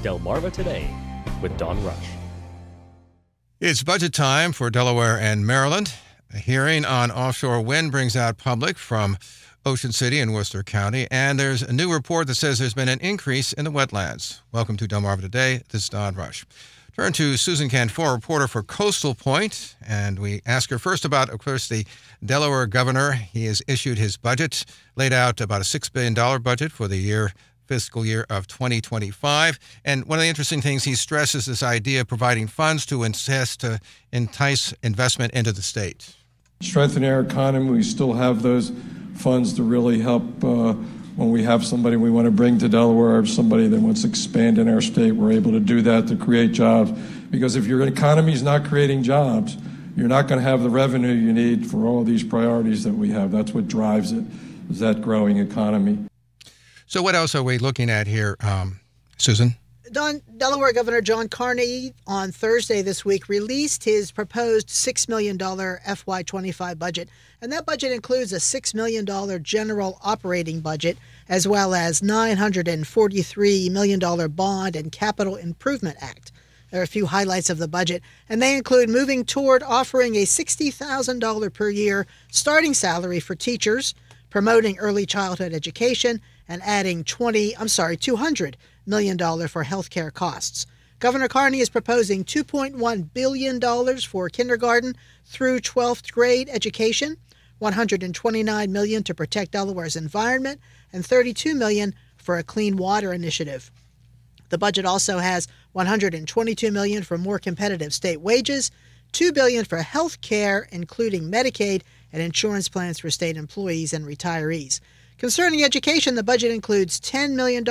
Delmarva Today with Don Rush. It's budget time for Delaware and Maryland. A hearing on offshore wind brings out public from Ocean City and Worcester County, and there's a new report that says there's been an increase in the wetlands. Welcome to Delmarva Today. This is Don Rush. Turn to Susan Canfora, reporter for Coastal Point, and we ask her first about, of course, the Delaware governor. He has issued his budget, laid out about a $6 billion budget for the fiscal year of 2025. And one of the interesting things he stresses this idea of providing funds to entice investment into the state. Strengthen our economy. We still have those funds to really help when we have somebody we want to bring to Delaware, or somebody that wants to expand in our state. We're able to do that to create jobs. Because if your economy is not creating jobs, you're not going to have the revenue you need for all these priorities that we have. That's what drives it, is that growing economy. So what else are we looking at here, Susan? Delaware Governor John Carney on Thursday this week released his proposed $6 million FY25 budget, and that budget includes a $6 million general operating budget, as well as $943 million bond and capital improvement act. There are a few highlights of the budget, and they include moving toward offering a $60,000 per year starting salary for teachers, promoting early childhood education, and adding $200 million for health care costs. Governor Carney is proposing $2.1 billion for kindergarten through 12th grade education, $129 million to protect Delaware's environment, and $32 million for a clean water initiative. The budget also has $122 million for more competitive state wages, $2 billion for health care, including Medicaid and insurance plans for state employees and retirees. Concerning education, the budget includes $10 million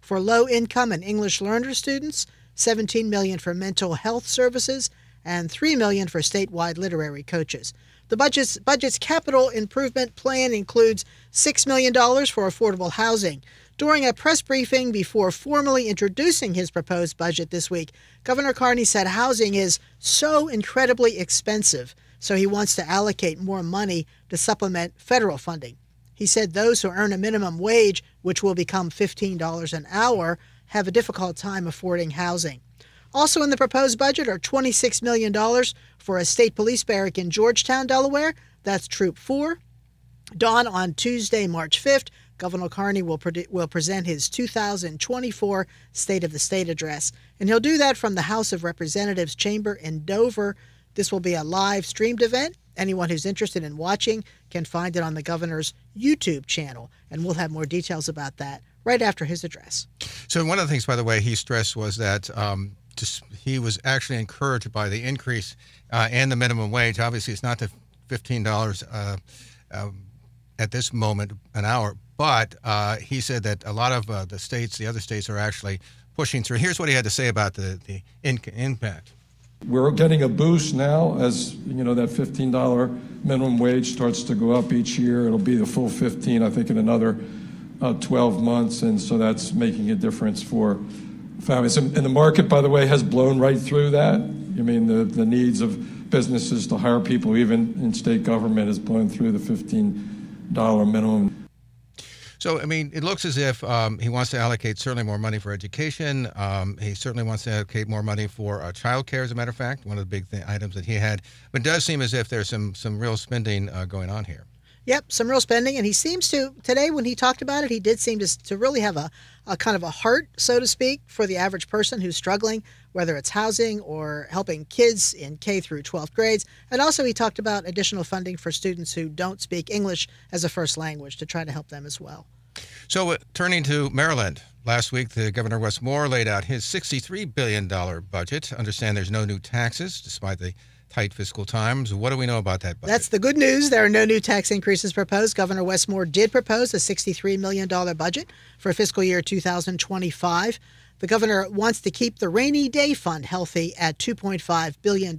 for low-income and English learner students, $17 million for mental health services, and $3 million for statewide literary coaches. The budget's capital improvement plan includes $6 million for affordable housing. During a press briefing before formally introducing his proposed budget this week, Governor Carney said housing is so incredibly expensive, so he wants to allocate more money to supplement federal funding. He said those who earn a minimum wage, which will become $15 an hour, have a difficult time affording housing. Also in the proposed budget are $26 million for a state police barrack in Georgetown, Delaware. That's Troop 4. On Tuesday, March 5th, Governor Carney will present his 2024 State of the State address, and he'll do that from the House of Representatives chamber in Dover. This will be a live streamed event. Anyone who's interested in watching can find it on the governor's YouTube channel, and we'll have more details about that right after his address. So one of the things, by the way, he stressed was that he was actually encouraged by the increase in the minimum wage. Obviously, it's not the $15 at this moment an hour, but he said that a lot of the other states are actually pushing through. Here's what he had to say about the impact. We're getting a boost now as, that $15 minimum wage starts to go up each year. It'll be the full 15, I think, in another 12 months. And so that's making a difference for families. And the market, by the way, has blown right through that. The needs of businesses to hire people, even in state government, has blown through the $15 minimum. So, it looks as if he wants to allocate certainly more money for education. He certainly wants to allocate more money for child care, as a matter of fact, one of the big items that he had. But it does seem as if there's some real spending going on here. Yep, some real spending. And he seems to, today when he talked about it, he did seem to really have a kind of a heart, so to speak, for the average person who's struggling, whether it's housing or helping kids in K through 12th grades. And also he talked about additional funding for students who don't speak English as a first language to try to help them as well. So turning to Maryland, last week the Governor Wes Moore laid out his $63 billion budget. Understand there's no new taxes despite the tight fiscal times. What do we know about that budget? That's the good news. There are no new tax increases proposed. Governor Wes Moore did propose a $63 million budget for fiscal year 2025. The governor wants to keep the rainy day fund healthy at $2.5 billion.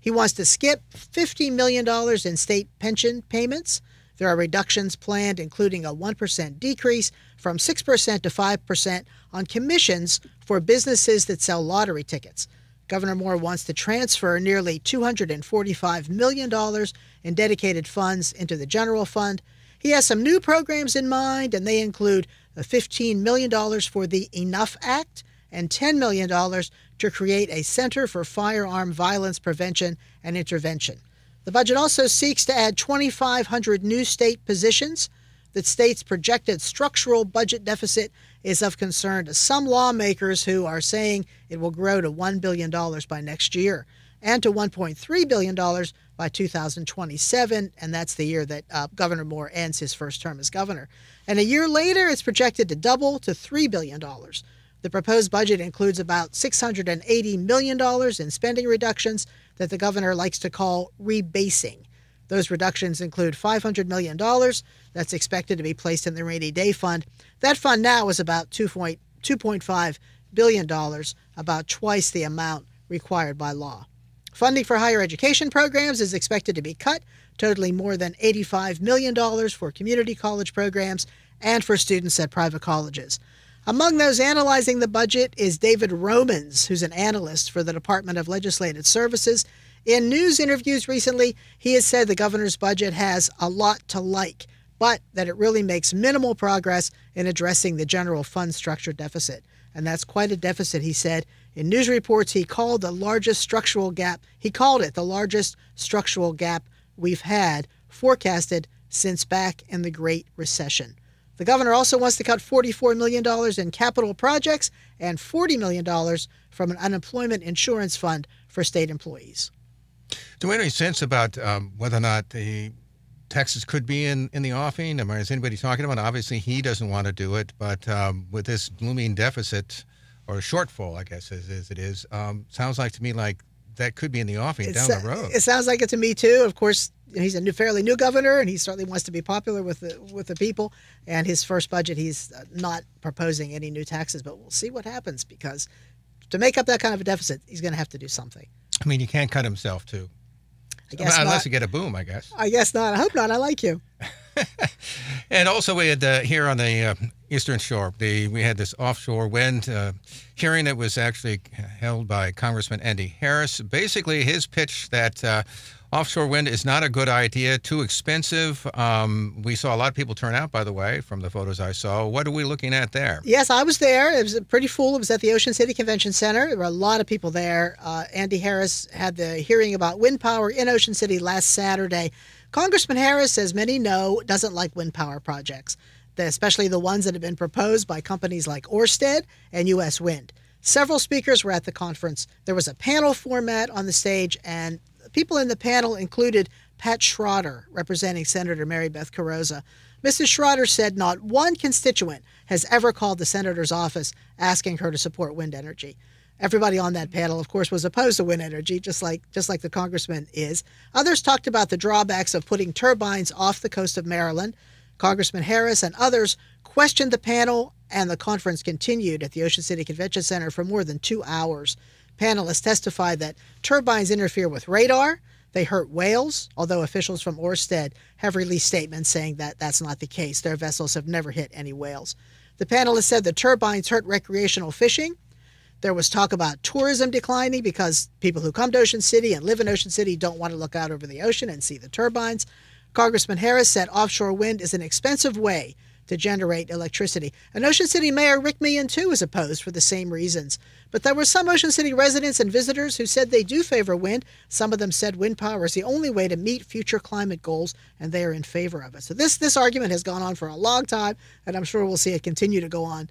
He wants to skip $50 million in state pension payments. There are reductions planned, including a 1% decrease from 6% to 5% on commissions for businesses that sell lottery tickets. Governor Moore wants to transfer nearly $245 million in dedicated funds into the general fund. He has some new programs in mind, and they include $15 million for the Enough Act and $10 million to create a Center for Firearm Violence Prevention and Intervention. The budget also seeks to add 2,500 new state positions. The state's projected structural budget deficit is of concern to some lawmakers who are saying it will grow to $1 billion by next year and to $1.3 billion by 2027, and that's the year that Governor Moore ends his first term as governor. And a year later, it's projected to double to $3 billion. The proposed budget includes about $680 million in spending reductions that the governor likes to call rebasing. Those reductions include $500 million that's expected to be placed in the rainy day fund. That fund now is about $2.5 billion, about twice the amount required by law. Funding for higher education programs is expected to be cut, totaling more than $85 million for community college programs and for students at private colleges. Among those analyzing the budget is David Romans, who's an analyst for the Department of Legislative Services. In news interviews recently, he has said the governor's budget has a lot to like, but that it really makes minimal progress in addressing the general fund structure deficit. And that's quite a deficit, he said. In news reports, he called it the largest structural gap we've had forecasted since back in the Great Recession. The governor also wants to cut $44 million in capital projects and $40 million from an unemployment insurance fund for state employees. Do we have any sense about whether or not the Texas could be in the offing? I mean, is anybody talking about it? Obviously, he doesn't want to do it, but with this looming deficit or shortfall, I guess, as it is, sounds like to me like that could be in the offing down the road. It sounds like it to me, too. Of course, he's a fairly new governor, and he certainly wants to be popular with the people. And his first budget, he's not proposing any new taxes, but we'll see what happens, because to make up that kind of a deficit, he's going to have to do something. I mean, you can't cut himself, too. I guess unless not. you get a boom, I guess. I guess not. I hope not. I like you. And also we had here on the Eastern Shore, we had this offshore wind hearing that was actually held by Congressman Andy Harris. Basically, his pitch that offshore wind is not a good idea, too expensive. We saw a lot of people turn out, by the way, from the photos I saw. What are we looking at there? Yes, I was there. It was pretty full. It was at the Ocean City Convention Center. There were a lot of people there. Andy Harris had the hearing about wind power in Ocean City last Saturday. Congressman Harris, as many know, doesn't like wind power projects, especially the ones that have been proposed by companies like Ørsted and U.S. Wind. Several speakers were at the conference. There was a panel format on the stage, and people in the panel included Pat Schroeder, representing Senator Mary Beth Carrozza. Mrs. Schroeder said not one constituent has ever called the senator's office asking her to support wind energy. Everybody on that panel, of course, was opposed to wind energy, just like the congressman is. Others talked about the drawbacks of putting turbines off the coast of Maryland. Congressman Harris and others questioned the panel, and the conference continued at the Ocean City Convention Center for more than 2 hours. Panelists testified that turbines interfere with radar. They hurt whales, although officials from Ørsted have released statements saying that that's not the case. Their vessels have never hit any whales. The panelists said the turbines hurt recreational fishing. There was talk about tourism declining because people who come to Ocean City and live in Ocean City don't want to look out over the ocean and see the turbines. Congressman Harris said offshore wind is an expensive way to generate electricity. And Ocean City Mayor Rick Meehan, too, is opposed for the same reasons. But there were some Ocean City residents and visitors who said they do favor wind. Some of them said wind power is the only way to meet future climate goals, and they are in favor of it. So this argument has gone on for a long time, and I'm sure we'll see it continue to go on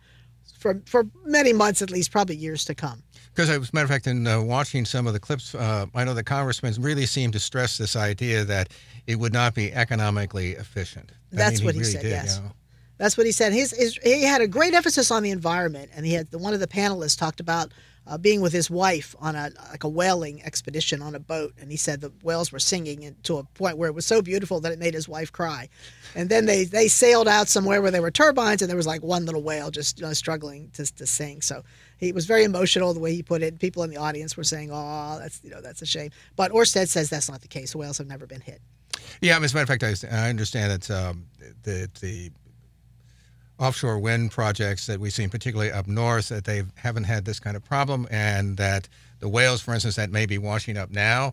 for many months, at least, probably years to come. Because, as a matter of fact, in watching some of the clips, I know the congressman really seemed to stress this idea that it would not be economically efficient. That's what he said, yes. You know? That's what he said. He had a great emphasis on the environment, and one of the panelists talked about being with his wife on a whaling expedition on a boat, and he said the whales were singing to a point where it was so beautiful that it made his wife cry. And then they sailed out somewhere where there were turbines, and there was like one little whale just struggling to sing. So he was very emotional the way he put it. People in the audience were saying, "Oh, that's a shame." But Ørsted says that's not the case. The whales have never been hit. Yeah, as a matter of fact, I understand that the offshore wind projects that we've seen, particularly up north, that they haven't had this kind of problem, and that the whales, for instance, that may be washing up now,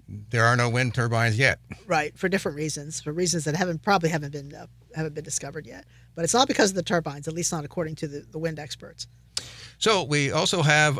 there are no wind turbines yet. Right, for different reasons, for reasons that haven't been discovered yet. But it's not because of the turbines, at least not according to the wind experts. So we also have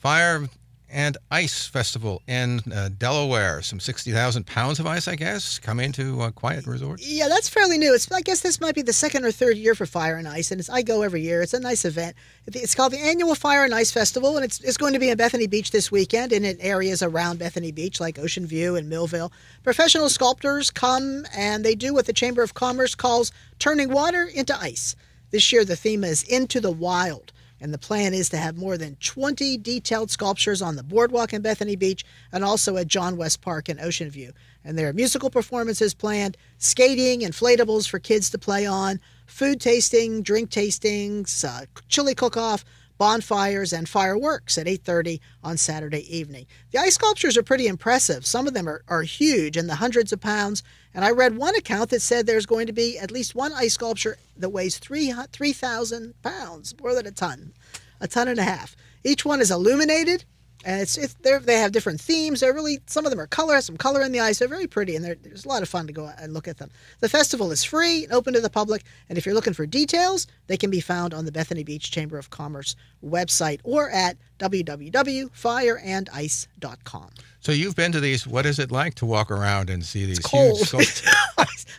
Fire and Ice Festival in Delaware. Some 60,000 pounds of ice, I guess, come into Quiet Resort. Yeah, that's fairly new. I guess this might be the second or third year for Fire and Ice, and I go every year. It's a nice event. It's called the Annual Fire and Ice Festival, and it's going to be in Bethany Beach this weekend and in areas around Bethany Beach like Ocean View and Millville. Professional sculptors come, and they do what the Chamber of Commerce calls turning water into ice. This year, the theme is Into the Wild. And the plan is to have more than 20 detailed sculptures on the boardwalk in Bethany Beach and also at John West Park in Ocean View. And there are musical performances planned, skating, inflatables for kids to play on, food tasting, drink tastings, chili cook-off, bonfires, and fireworks at 8:30 on Saturday evening. The ice sculptures are pretty impressive. Some of them are huge, in the hundreds of pounds. And I read one account that said there's going to be at least one ice sculpture that weighs 3,000 pounds, more than a ton and a half. Each one is illuminated, and they have different themes. They're really, some of them are some color in the ice. They're very pretty, and there's a lot of fun to go and look at them. The festival is free and open to the public, and if you're looking for details, they can be found on the Bethany Beach Chamber of Commerce website or at www.fireandice.com. So you've been to these. What is it like to walk around and see these cold. huge sculptures?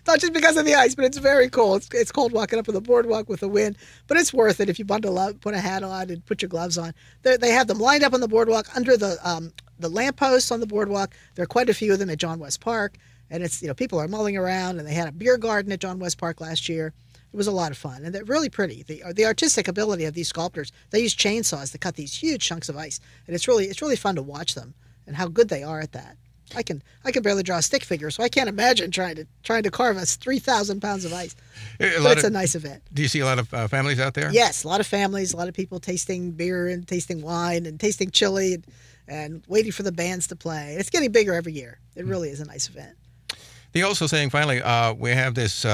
Not just because of the ice, but it's very cold. It's cold walking up on the boardwalk with the wind, but it's worth it if you bundle up, put a hat on, and put your gloves on. They have them lined up on the boardwalk under the lampposts on the boardwalk. There are quite a few of them at John West Park, and it's people are mulling around, and they had a beer garden at John West Park last year. It was a lot of fun, and they're really pretty. The artistic ability of these sculptors. They use chainsaws to cut these huge chunks of ice, and it's really fun to watch them and how good they are at that. I can barely draw a stick figure, so I can't imagine trying to carve us 3,000 pounds of ice. But it's a nice event. Do you see a lot of families out there? Yes, a lot of families, a lot of people tasting beer and tasting wine and tasting chili and waiting for the bands to play. It's getting bigger every year. It really is a nice event. They're also saying, finally, we have this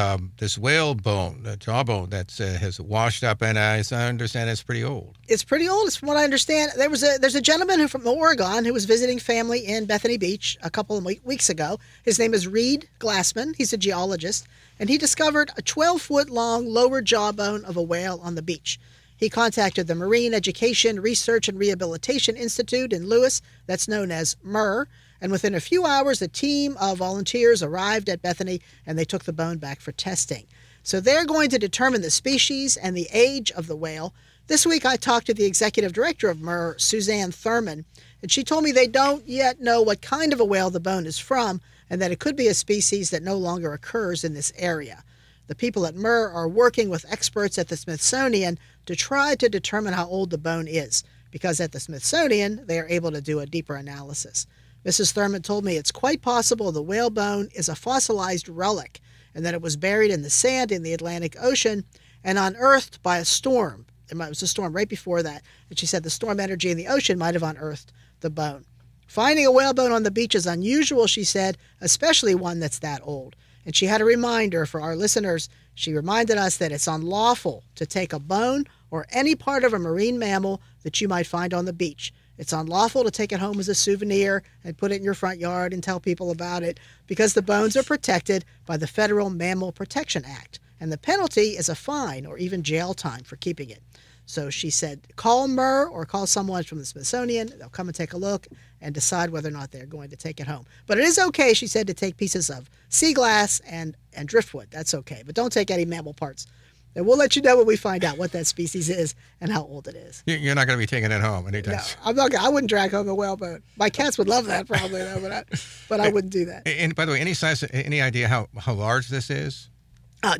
whale bone, jawbone that has washed up, and as I understand, it's pretty old. It's pretty old. It's from what I understand. There's a gentleman from Oregon who was visiting family in Bethany Beach a couple of weeks ago. His name is Reed Glassman. He's a geologist, and he discovered a 12-foot-long lower jawbone of a whale on the beach. He contacted the Marine Education Research and Rehabilitation Institute in Lewis, that's known as MER, and within a few hours, a team of volunteers arrived at Bethany, and they took the bone back for testing. So they're going to determine the species and the age of the whale. This week, I talked to the executive director of MER, Susan Thurman, and she told me they don't yet know what kind of a whale the bone is from, and that it could be a species that no longer occurs in this area. The people at MER are working with experts at the Smithsonian to try to determine how old the bone is, because at the Smithsonian, they are able to do a deeper analysis. Mrs. Thurman told me it's quite possible the whale bone is a fossilized relic and that it was buried in the sand in the Atlantic Ocean and unearthed by a storm. It was a storm right before that, and she said the storm energy in the ocean might have unearthed the bone. Finding a whale bone on the beach is unusual, she said, especially one that's that old. And she had a reminder for our listeners. She reminded us that it's unlawful to take a bone or any part of a marine mammal that you might find on the beach. It's unlawful to take it home as a souvenir and put it in your front yard and tell people about it because the bones are protected by the Federal Mammal Protection Act, and the penalty is a fine or even jail time for keeping it. So she said, call MER or call someone from the Smithsonian. They'll come and take a look and decide whether or not they're going to take it home. But it is okay, she said, to take pieces of sea glass and driftwood. That's okay, but don't take any mammal parts. And we'll let you know when we find out what that species is and how old it is. You're not going to be taking it home anytime. No, I'm not. I wouldn't drag home a whale bone. My cats would love that probably, though, but I wouldn't do that. And by the way, any idea how large this is?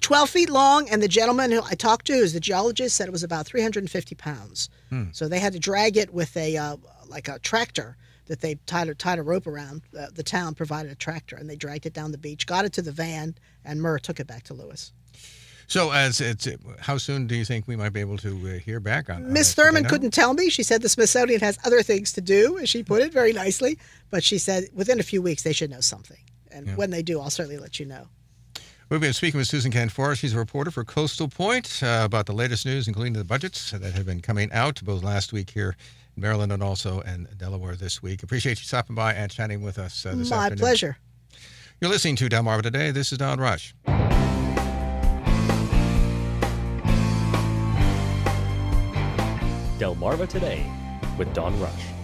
12 feet long, and the gentleman who I talked to, who's the geologist, said it was about 350 pounds. So they had to drag it with a tractor that they tied a rope around. The town provided a tractor, and they dragged it down the beach, got it to the van, and MER took it back to Lewis. So how soon do you think we might be able to hear back on Miss Thurman couldn't tell me. She said the Smithsonian has other things to do, as she put it very nicely. But she said within a few weeks they should know something. And when they do, I'll certainly let you know. We've been speaking with Susan Canfora. She's a reporter for Coastal Point about the latest news, including the budgets that have been coming out both last week here in Maryland and also in Delaware this week. Appreciate you stopping by and chatting with us this afternoon. My pleasure. You're listening to Delmarva Today. This is Don Rush. Delmarva Today with Don Rush.